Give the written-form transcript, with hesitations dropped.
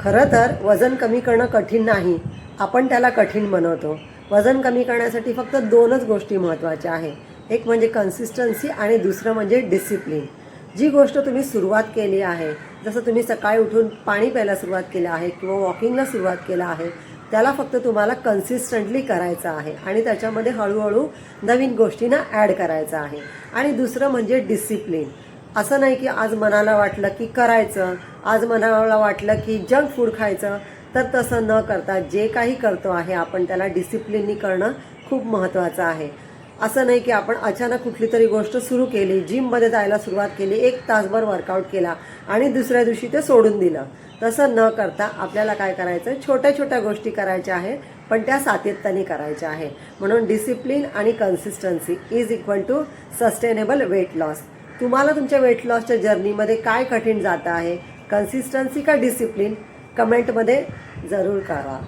खरं तर वजन कमी करणं कठीण नाही, आपण त्याला कठीण बनवतो. वजन कमी करण्यासाठी फक्त 2च गोष्टी महत्त्वाच्या आहे. एक म्हणजे कन्सिस्टन्सी आणि दुसरं म्हणजे डिसिप्लिन. जी गोष्ट तुम्ही सुरुवात केली आहे, जसं तुम्ही सकाळी उठून पाणी प्यायला सुरुवात केली आहे किंवा वॉकिंगला सुरुवात केलं आहे, त्याला फक्त तुम्हाला कन्सिस्टंटली करायचं आहे आणि त्याच्यामध्ये हळूहळू नवीन गोष्टींना ॲड करायचं आहे. आणि दुसरं म्हणजे डिसिप्लिन. असं नाही की आज मनाला वाटलं की करायचं, आज मनाला वाटलं की जंक फूड खायचं, तर तसं न करता जे काही करतो आहे आपण त्याला डिसिप्लिननी करणं खूप महत्त्वाचं आहे. असं नाही की आपण अचानक कुठली तरी गोष्ट सुरू केली, जिममध्ये जायला सुरुवात केली, 1 तासभर वर्कआउट केला आणि दुसऱ्या दिवशी ते सोडून दिलं. तसं न करता आपल्याला काय करायचं, छोट्या छोट्या गोष्टी करायच्या आहे, पण त्या सातत्याने करायच्या आहे. म्हणून डिसिप्लिन आणि consistency is equal to sustainable weight loss. तुम्हाला तुमच्या वेट लॉसच्या जर्नीमध्ये काय कठीण जातं आहे, कन्सिस्टन्सी का डिसिप्लिन, कमेंटमध्ये जरूर करा.